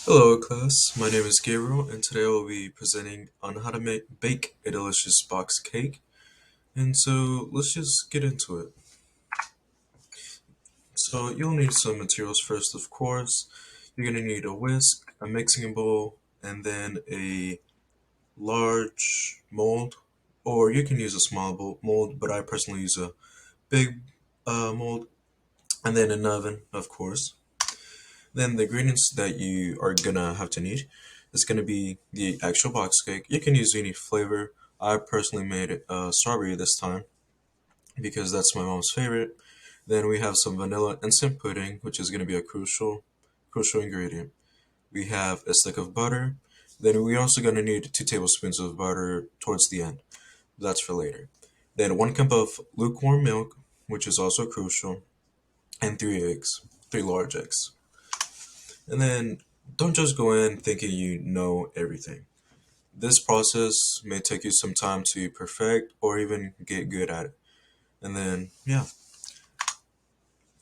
Hello class, my name is Gabriel and today I will be presenting on how to bake a delicious box cake. And so let's just get into it. So you'll need some materials first, of course. You're going to need a whisk, a mixing bowl, and then a large mold. Or you can use a small mold, but I personally use a big mold. And then an oven, of course. Then the ingredients that you are gonna have to need is gonna be the actual box cake. You can use any flavor. I personally made it strawberry this time because that's my mom's favorite. Then we have some vanilla instant pudding, which is gonna be a crucial ingredient. We have a stick of butter. Then we also gonna need 2 tablespoons of butter towards the end. That's for later. Then 1 cup of lukewarm milk, which is also crucial, and 3 eggs, 3 large eggs. And then don't just go in thinking you know everything. This process may take you some time to perfect or even get good at it. And then, yeah.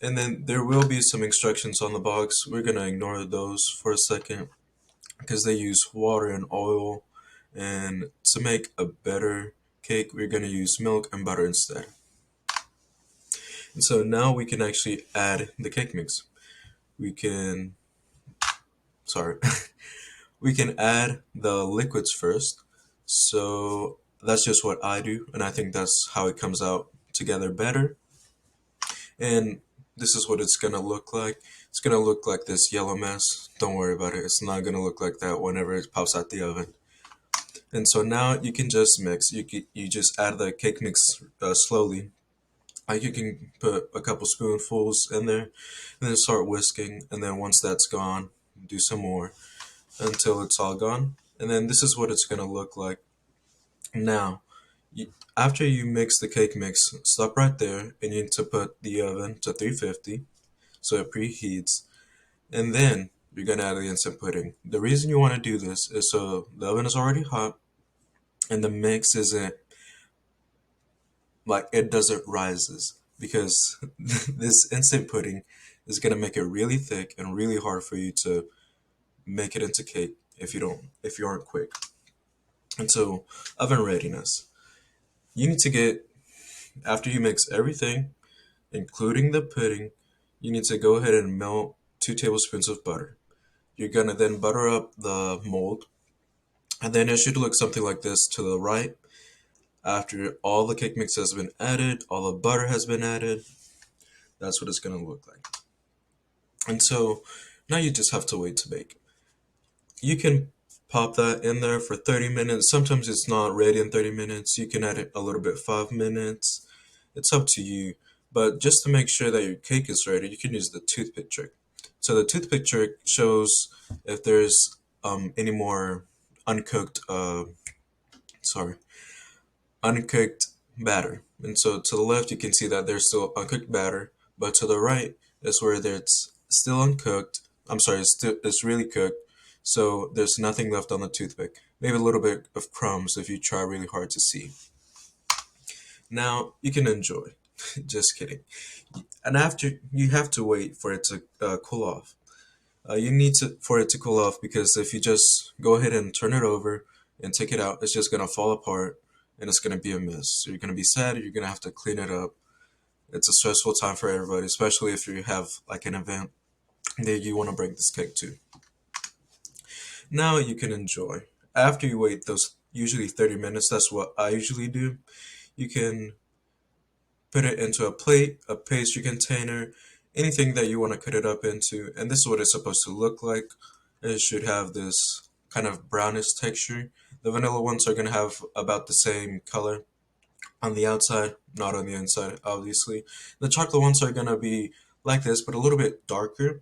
And then there will be some instructions on the box. We're going to ignore those for a second because they use water and oil. And to make a better cake, we're going to use milk and butter instead. And so now we can actually add the cake mix. We can, sorry, we can add the liquids first. So that's just what I do, and I think that's how it comes out together better. And this is what it's gonna look like. It's gonna look like this yellow mess. Don't worry about it. It's not gonna look like that whenever it pops out the oven. And so now you can just mix. You just add the cake mix slowly. Like you can put a couple spoonfuls in there, and then start whisking. And then once that's gone, do some more until it's all gone. And then this is what it's gonna look like. Now, after you mix the cake mix, stop right there and you need to put the oven to 350 so it preheats. And then you're going to add the instant pudding. The reason you want to do this is so the oven is already hot and the mix isn't like it doesn't rises because this instant pudding is going to make it really thick and really hard for you to make it into cake if you aren't quick. And so oven readiness. You need to get after you mix everything, including the pudding, you need to go ahead and melt 2 tablespoons of butter. You're gonna then butter up the mold, and then it should look something like this to the right. After all the cake mix has been added, all the butter has been added, that's what it's gonna look like. And so now you just have to wait to bake. You can pop that in there for 30 minutes. Sometimes it's not ready in 30 minutes. You can add it a little bit 5 minutes. It's up to you. But just to make sure that your cake is ready, you can use the toothpick trick. So the toothpick trick shows if there's any more uncooked, sorry, uncooked batter. And so to the left, you can see that there's still uncooked batter, but to the right is where it's still uncooked. I'm sorry, it's really cooked. So there's nothing left on the toothpick. Maybe a little bit of crumbs if you try really hard to see. Now you can enjoy. Just kidding. And after you have to wait for it to cool off. You need to for it to cool off because if you just go ahead and turn it over and take it out, it's just gonna fall apart and it's gonna be a mess. So you're gonna be sad. You're gonna have to clean it up. It's a stressful time for everybody, especially if you have like an event that you want to bring this cake to. Now you can enjoy. After you wait those usually 30 minutes, that's what I usually do. You can put it into a plate, a pastry container, anything that you want to cut it up into. And this is what it's supposed to look like. It should have this kind of brownish texture. The vanilla ones are going to have about the same color on the outside, not on the inside, obviously. The chocolate ones are going to be like this, but a little bit darker.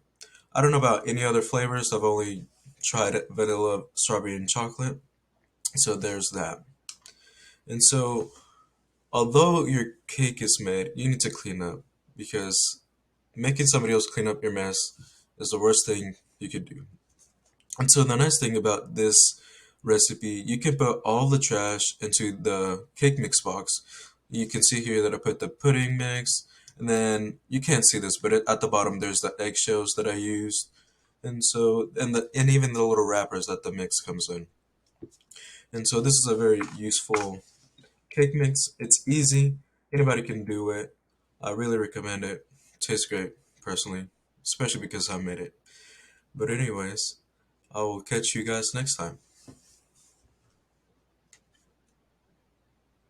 I don't know about any other flavors. I've only tried vanilla, strawberry, and chocolate. So there's that. And so, although your cake is made, you need to clean up because making somebody else clean up your mess is the worst thing you could do. And so, the nice thing about this recipe, you can put all the trash into the cake mix box. You can see here that I put the pudding mix, and then you can't see this, but at the bottom there's the eggshells that I used. and even the little wrappers that the mix comes in. And so this is a very useful cake mix. It's easy. Anybody can do it. I really recommend it. Tastes great, personally, especially because I made it. But anyways, I will catch you guys next time.